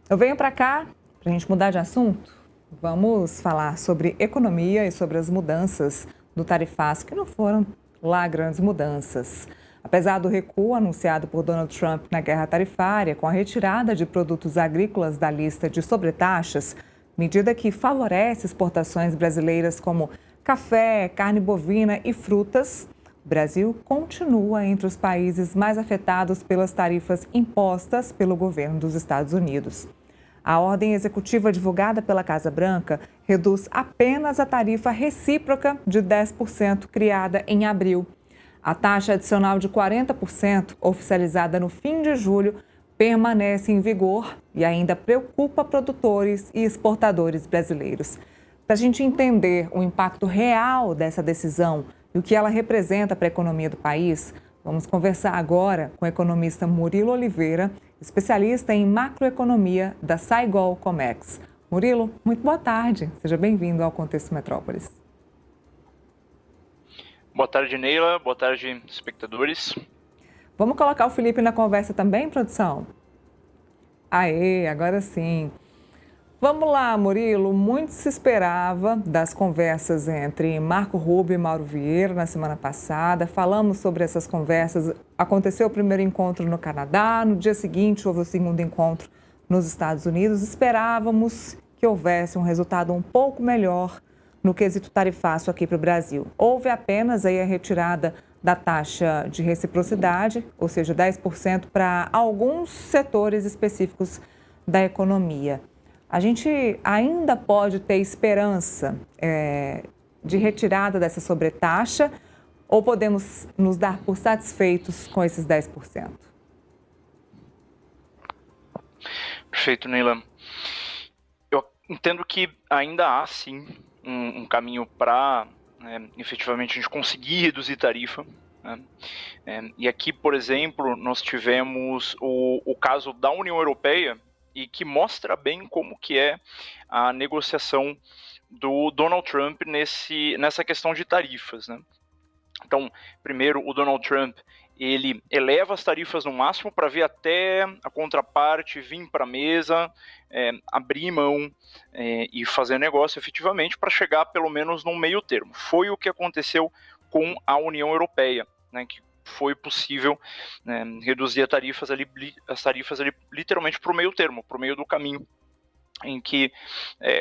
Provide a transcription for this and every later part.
Eu venho para cá para a gente mudar de assunto. Vamos falar sobre economia e sobre as mudanças do tarifaço, que não foram lá grandes mudanças. Apesar do recuo anunciado por Donald Trump na guerra tarifária, com a retirada de produtos agrícolas da lista de sobretaxas, medida que favorece exportações brasileiras como café, carne bovina e frutas, o Brasil continua entre os países mais afetados pelas tarifas impostas pelo governo dos Estados Unidos. A ordem executiva divulgada pela Casa Branca reduz apenas a tarifa recíproca de 10% criada em abril. A taxa adicional de 40%, oficializada no fim de julho, permanece em vigor e ainda preocupa produtores e exportadores brasileiros. Para a gente entender o impacto real dessa decisão e o que ela representa para a economia do país, vamos conversar agora com o economista Murilo Oliveira, especialista em macroeconomia da Saigol Comex. Murilo, muito boa tarde. Seja bem-vindo ao Contexto Metrópolis. Boa tarde, Neila. Boa tarde, espectadores. Vamos colocar o Felipe na conversa também, produção? Aê, agora sim. Vamos lá, Murilo. Muito se esperava das conversas entre Marco Rubio e Mauro Vieira na semana passada. Falamos sobre essas conversas. Aconteceu o primeiro encontro no Canadá, no dia seguinte houve o segundo encontro nos Estados Unidos. Esperávamos que houvesse um resultado um pouco melhor no quesito tarifaço aqui para o Brasil. Houve apenas aí a retirada da taxa de reciprocidade, ou seja, 10% para alguns setores específicos da economia. A gente ainda pode ter esperança de retirada dessa sobretaxa ou podemos nos dar por satisfeitos com esses 10%? Perfeito, Neila. Eu entendo que ainda há, sim, um caminho para efetivamente a gente conseguir reduzir tarifa. Né? E aqui, por exemplo, nós tivemos o caso da União Europeia, e que mostra bem como que é a negociação do Donald Trump nessa questão de tarifas, né? Então, primeiro, o Donald Trump, ele eleva as tarifas no máximo para ver até a contraparte vir para a mesa, abrir mão e fazer negócio efetivamente para chegar pelo menos no meio termo. Foi o que aconteceu com a União Europeia, né, que foi possível reduzir as tarifas ali literalmente para o meio termo, para o meio do caminho em que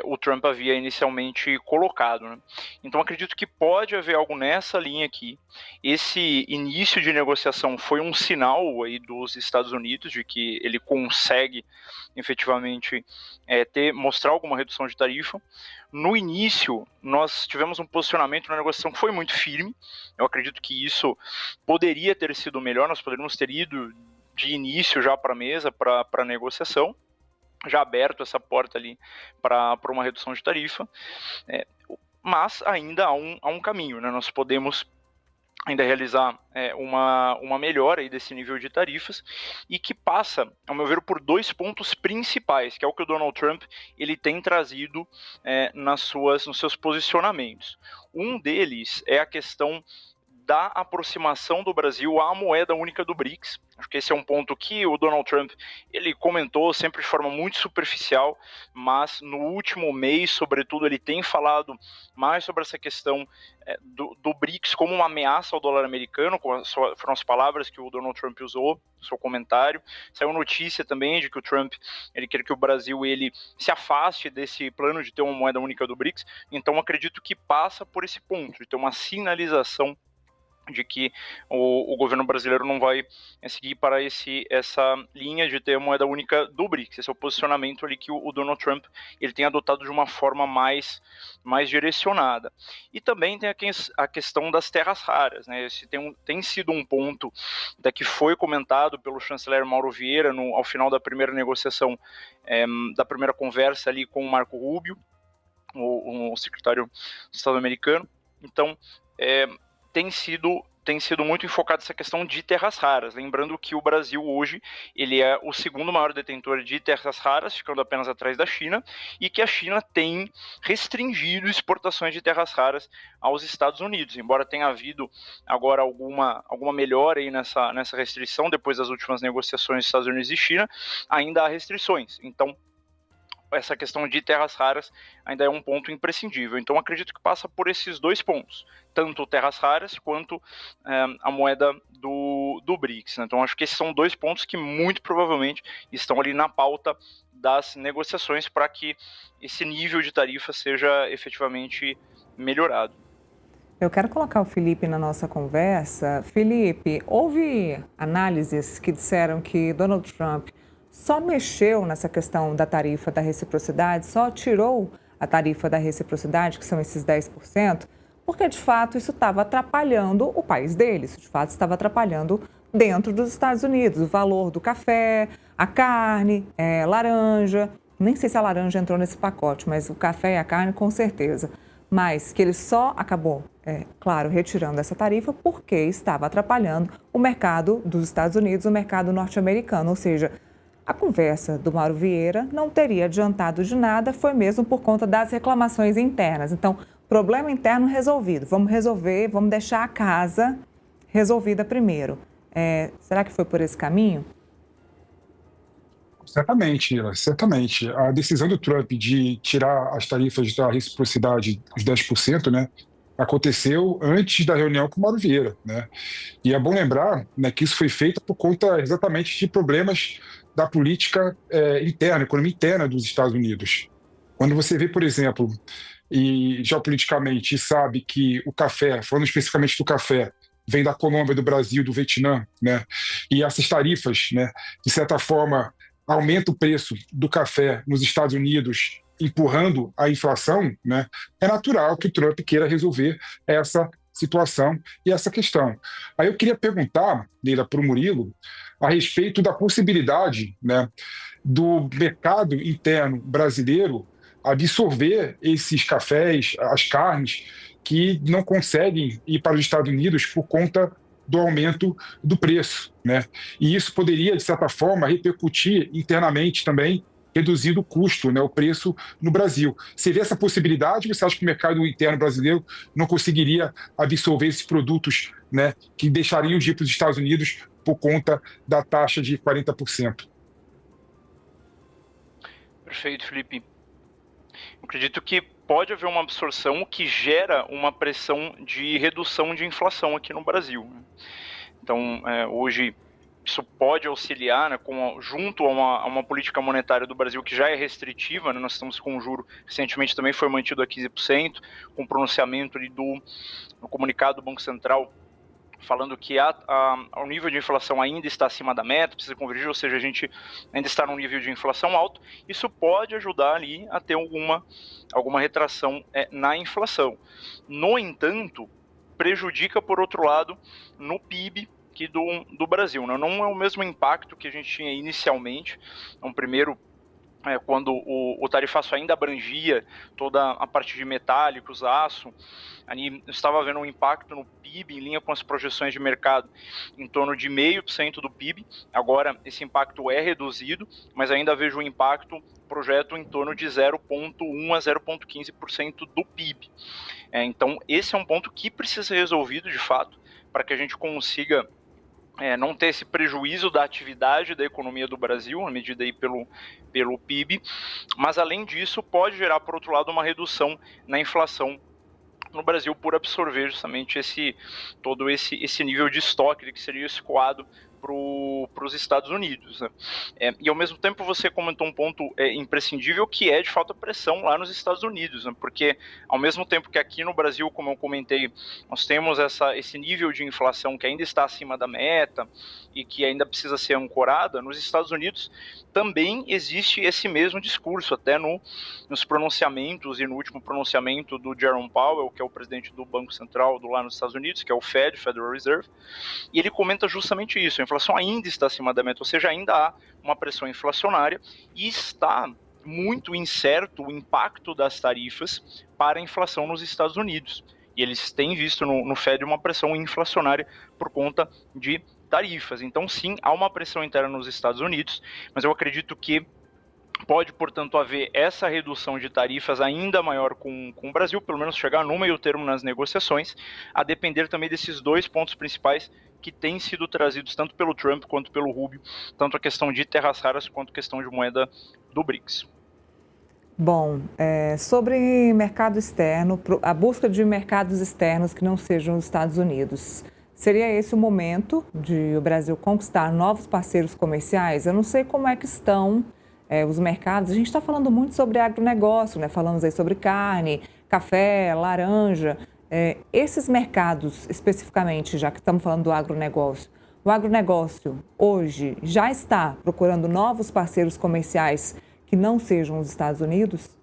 o Trump havia inicialmente colocado. Né? Então acredito que pode haver algo nessa linha aqui. Esse início de negociação foi um sinal aí dos Estados Unidos de que ele consegue efetivamente mostrar alguma redução de tarifa. No início, nós tivemos um posicionamento na negociação que foi muito firme. Eu acredito que isso poderia ter sido melhor, nós poderíamos ter ido de início já para a mesa, para a negociação, já aberto essa porta ali para uma redução de tarifa, mas ainda há um caminho, né? Nós podemos ainda realizar uma melhora aí desse nível de tarifas e que passa, ao meu ver, por dois pontos principais, que é o que o Donald Trump ele tem trazido nos seus posicionamentos. Um deles é a questão da aproximação do Brasil à moeda única do BRICS. Acho que esse é um ponto que o Donald Trump ele comentou sempre de forma muito superficial, mas no último mês, sobretudo, ele tem falado mais sobre essa questão do BRICS como uma ameaça ao dólar americano, foram as palavras que o Donald Trump usou no seu comentário. Saiu notícia também de que o Trump ele quer que o Brasil ele se afaste desse plano de ter uma moeda única do BRICS, então acredito que passa por esse ponto, de ter uma sinalização de que o governo brasileiro não vai seguir para essa linha de ter moeda única do BRICS. Esse é o posicionamento ali que o Donald Trump ele tem adotado de uma forma mais direcionada. E também tem a questão das terras raras. Né? Esse tem sido um ponto que foi comentado pelo chanceler Mauro Vieira ao final da primeira negociação, da primeira conversa ali com o Marco Rubio, o secretário do Estado americano. Então, tem sido muito enfocado nessa questão de terras raras, lembrando que o Brasil hoje ele é o segundo maior detentor de terras raras, ficando apenas atrás da China, e que a China tem restringido exportações de terras raras aos Estados Unidos, embora tenha havido agora alguma melhora aí nessa restrição depois das últimas negociações dos Estados Unidos e China, ainda há restrições. Então essa questão de terras raras ainda é um ponto imprescindível. Então, acredito que passa por esses dois pontos, tanto terras raras quanto a moeda do BRICS. Né? Então, acho que esses são dois pontos que muito provavelmente estão ali na pauta das negociações para que esse nível de tarifa seja efetivamente melhorado. Eu quero colocar o Felipe na nossa conversa. Felipe, houve análises que disseram que Donald Trump só mexeu nessa questão da tarifa da reciprocidade, só tirou a tarifa da reciprocidade, que são esses 10%, porque de fato isso estava atrapalhando o país dele, isso de fato estava atrapalhando dentro dos Estados Unidos, o valor do café, a carne, laranja. Nem sei se a laranja entrou nesse pacote, mas o café e a carne com certeza. Mas que ele só acabou, claro, retirando essa tarifa porque estava atrapalhando o mercado dos Estados Unidos, o mercado norte-americano. Ou seja, a conversa do Mauro Vieira não teria adiantado de nada, foi mesmo por conta das reclamações internas. Então, problema interno resolvido. Vamos resolver, vamos deixar a casa resolvida primeiro. Será que foi por esse caminho? Certamente, Ila, certamente. A decisão do Trump de tirar as tarifas da reciprocidade, os 10%, né, aconteceu antes da reunião com o Mauro Vieira, né? E é bom lembrar, né, que isso foi feito por conta exatamente de problemas da política interna, economia interna dos Estados Unidos. Quando você vê, por exemplo, e geopoliticamente sabe que o café, falando especificamente do café, vem da Colômbia, do Brasil, do Vietnã, né? E essas tarifas, né, de certa forma, aumenta o preço do café nos Estados Unidos, empurrando a inflação, né? É natural que o Trump queira resolver essa situação e essa questão. Aí eu queria perguntar, Leila, para o Murilo, a respeito da possibilidade, né, do mercado interno brasileiro absorver esses cafés, as carnes, que não conseguem ir para os Estados Unidos por conta do aumento do preço, né? E isso poderia, de certa forma, repercutir internamente também, reduzindo o custo, né, o preço no Brasil. Você vê essa possibilidade ou você acha que o mercado interno brasileiro não conseguiria absorver esses produtos, né, que deixariam de ir para os Estados Unidos por conta da taxa de 40%? Perfeito, Felipe. Eu acredito que pode haver uma absorção que gera uma pressão de redução de inflação aqui no Brasil. Então, hoje, isso pode auxiliar, né, junto a uma política monetária do Brasil que já é restritiva, né, nós estamos com um juro, recentemente também foi mantido a 15%, com pronunciamento ali no comunicado do Banco Central, falando que o nível de inflação ainda está acima da meta, precisa convergir, ou seja, a gente ainda está num nível de inflação alto, isso pode ajudar ali a ter alguma retração na inflação. No entanto, prejudica, por outro lado, no PIB aqui do Brasil. Né? Não é o mesmo impacto que a gente tinha inicialmente, então, primeiro, quando o tarifaço ainda abrangia toda a parte de metálicos, aço, ali estava havendo um impacto no PIB em linha com as projeções de mercado em torno de 0,5% do PIB. Agora esse impacto é reduzido, mas ainda vejo um impacto projeto em torno de 0,1 a 0,15% do PIB. Então esse é um ponto que precisa ser resolvido de fato para que a gente consiga não ter esse prejuízo da atividade da economia do Brasil, medida aí pelo PIB, mas além disso pode gerar, por outro lado, uma redução na inflação no Brasil por absorver justamente todo esse nível de estoque que seria escoado para os Estados Unidos. Né? E ao mesmo tempo você comentou um ponto imprescindível que é de fato a pressão lá nos Estados Unidos, né? Porque ao mesmo tempo que aqui no Brasil, como eu comentei, nós temos esse nível de inflação que ainda está acima da meta e que ainda precisa ser ancorada, nos Estados Unidos também existe esse mesmo discurso, até nos pronunciamentos e no último pronunciamento do Jerome Powell, que é o presidente do Banco Central lá nos Estados Unidos, que é o Fed, Federal Reserve, e ele comenta justamente isso, a inflação ainda está acima da meta, ou seja, ainda há uma pressão inflacionária e está muito incerto o impacto das tarifas para a inflação nos Estados Unidos. E eles têm visto no Fed uma pressão inflacionária por conta de tarifas. Então, sim, há uma pressão interna nos Estados Unidos, mas eu acredito que pode, portanto, haver essa redução de tarifas ainda maior com o Brasil, pelo menos chegar no meio termo nas negociações, a depender também desses dois pontos principais que têm sido trazidos tanto pelo Trump quanto pelo Rubio, tanto a questão de terras raras quanto a questão de moeda do BRICS. Bom, sobre mercado externo, a busca de mercados externos que não sejam os Estados Unidos. Seria esse o momento de o Brasil conquistar novos parceiros comerciais? Eu não sei como é que estão os mercados. A gente está falando muito sobre agronegócio, né? Falamos aí sobre carne, café, laranja. Esses mercados, especificamente, já que estamos falando do agronegócio, o agronegócio hoje já está procurando novos parceiros comerciais que não sejam os Estados Unidos?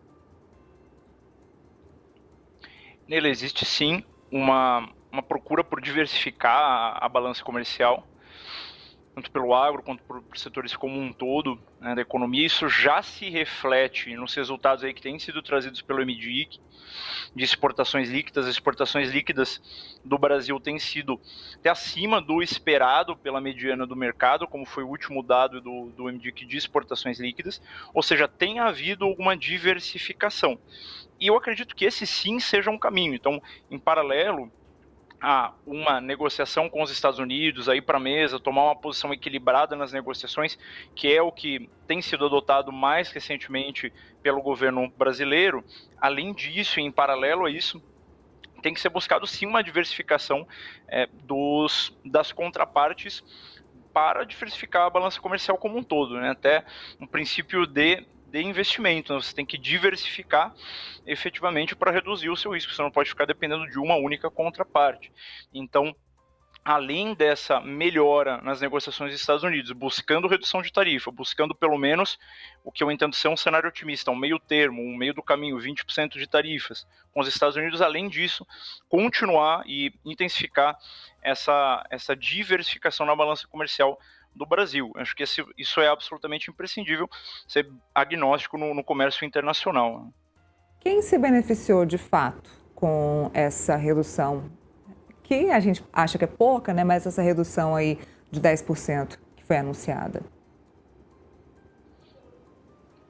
Nele existe sim uma procura por diversificar a balança comercial, tanto pelo agro quanto por setores como um todo, né, da economia. Isso já se reflete nos resultados aí que têm sido trazidos pelo MDIC, de exportações líquidas. As exportações líquidas do Brasil têm sido até acima do esperado pela mediana do mercado, como foi o último dado do MDIC de exportações líquidas, ou seja, tem havido alguma diversificação. E eu acredito que esse sim seja um caminho. Então, em paralelo a uma negociação com os Estados Unidos, aí para a mesa, tomar uma posição equilibrada nas negociações, que é o que tem sido adotado mais recentemente pelo governo brasileiro. Além disso, em paralelo a isso, tem que ser buscado sim uma diversificação das contrapartes para diversificar a balança comercial como um todo, né? Até um princípio de investimento, você tem que diversificar efetivamente para reduzir o seu risco, você não pode ficar dependendo de uma única contraparte. Então, além dessa melhora nas negociações dos Estados Unidos, buscando redução de tarifa, buscando pelo menos o que eu entendo ser um cenário otimista, um meio termo, um meio do caminho, 20% de tarifas com os Estados Unidos, além disso, continuar e intensificar essa diversificação na balança comercial do Brasil. Acho que isso é absolutamente imprescindível, ser agnóstico no comércio internacional. Quem se beneficiou de fato com essa redução? Que a gente acha que é pouca, né? Mas essa redução aí de 10% que foi anunciada.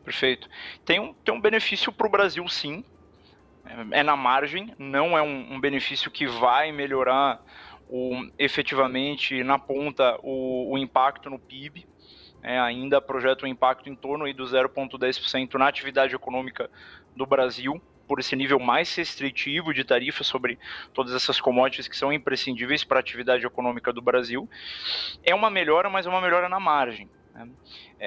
Perfeito. Tem um benefício para o Brasil, sim. É na margem, não é um benefício que vai melhorar efetivamente na ponta o impacto no PIB. Ainda projeta um impacto em torno aí do 0,10% na atividade econômica do Brasil, por esse nível mais restritivo de tarifa sobre todas essas commodities que são imprescindíveis para a atividade econômica do Brasil. É uma melhora, mas é uma melhora na margem, né?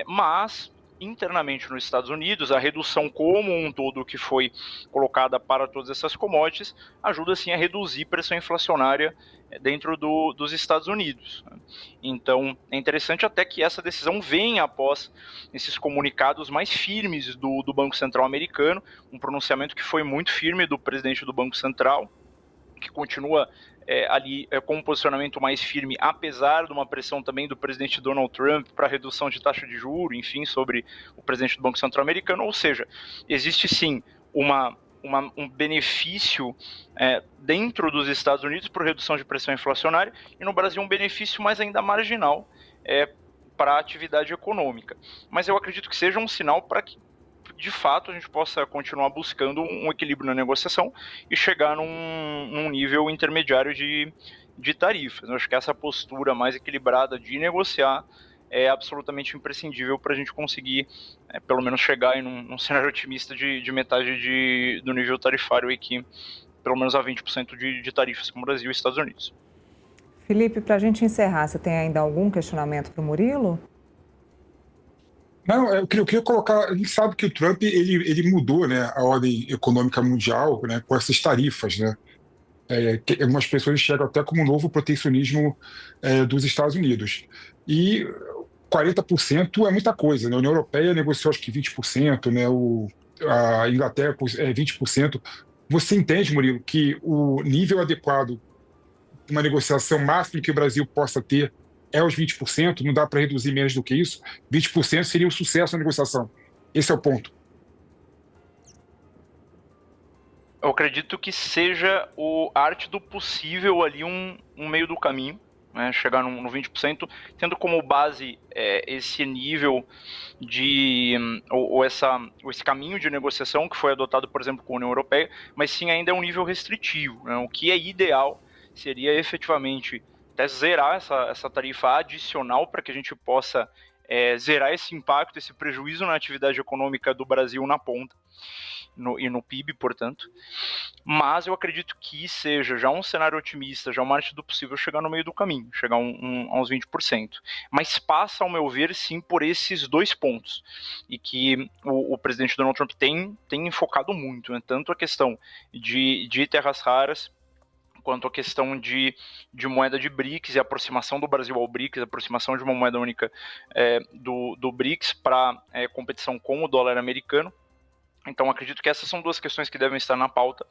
Mas internamente nos Estados Unidos, a redução como um todo que foi colocada para todas essas commodities ajuda sim a reduzir pressão inflacionária dentro dos Estados Unidos. Então é interessante até que essa decisão venha após esses comunicados mais firmes do Banco Central americano, um pronunciamento que foi muito firme do presidente do Banco Central, que continua ali com um posicionamento mais firme, apesar de uma pressão também do presidente Donald Trump para redução de taxa de juros, enfim, sobre o presidente do Banco Central americano. Ou seja, existe sim um benefício dentro dos Estados Unidos por redução de pressão inflacionária, e no Brasil um benefício mais ainda marginal para a atividade econômica. Mas eu acredito que seja um sinal para que de fato a gente possa continuar buscando um equilíbrio na negociação e chegar num nível intermediário de tarifas. Eu acho que essa postura mais equilibrada de negociar é absolutamente imprescindível para a gente conseguir, pelo menos, chegar em num cenário otimista de metade do nível tarifário aqui, pelo menos a 20% de tarifas com o Brasil e Estados Unidos. Felipe, para a gente encerrar, você tem ainda algum questionamento para o Murilo? Não, eu queria colocar. A gente sabe que o Trump ele mudou, né, a ordem econômica mundial, né, com essas tarifas, né? Que algumas pessoas enxergam até como um novo protecionismo dos Estados Unidos. E 40% é muita coisa, né? A União Europeia negociou acho que 20%, né? A Inglaterra 20%. Você entende, Murilo, que o nível adequado de uma negociação máxima que o Brasil possa ter é os 20%? Não dá para reduzir menos do que isso? 20% seria um sucesso na negociação. Esse é o ponto. Eu acredito que seja a arte do possível ali um meio do caminho, né, chegar no 20%, tendo como base esse nível ou esse caminho de negociação que foi adotado, por exemplo, com a União Europeia, mas sim ainda é um nível restritivo, né? O que é ideal seria efetivamente até zerar essa tarifa adicional para que a gente possa zerar esse impacto, esse prejuízo na atividade econômica do Brasil na ponta, e no PIB, portanto. Mas eu acredito que seja já um cenário otimista, já uma arte do possível chegar no meio do caminho, chegar a uns 20%. Mas passa, ao meu ver, sim, por esses 2 pontos. E que o presidente Donald Trump tem enfocado muito, né? Tanto a questão de terras raras, quanto a questão de moeda de BRICS e a aproximação do Brasil ao BRICS, a aproximação de uma moeda única do BRICS para competição com o dólar americano. Então, acredito que essas são 2 questões que devem estar na pauta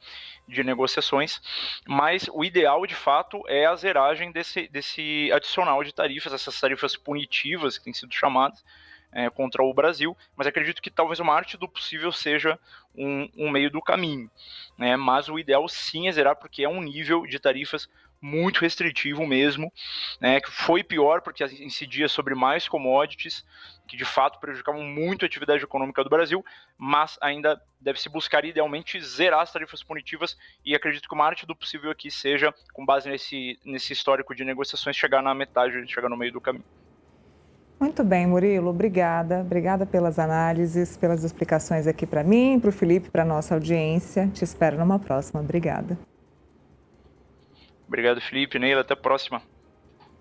de negociações, mas o ideal, de fato, é a zeragem desse adicional de tarifas, essas tarifas punitivas que têm sido chamadas contra o Brasil, mas acredito que talvez uma arte do possível seja um meio do caminho, né? Mas o ideal sim é zerar, porque é um nível de tarifas muito restritivo mesmo, né, que foi pior porque incidia sobre mais commodities, que de fato prejudicavam muito a atividade econômica do Brasil, mas ainda deve-se buscar idealmente zerar as tarifas punitivas, e acredito que uma arte do possível aqui seja, com base nesse histórico de negociações, chegar na metade, chegar no meio do caminho. Muito bem, Murilo, obrigada. Obrigada pelas análises, pelas explicações aqui para mim, para o Felipe, para a nossa audiência. Te espero numa próxima. Obrigada. Obrigado, Felipe, Neila, até a próxima.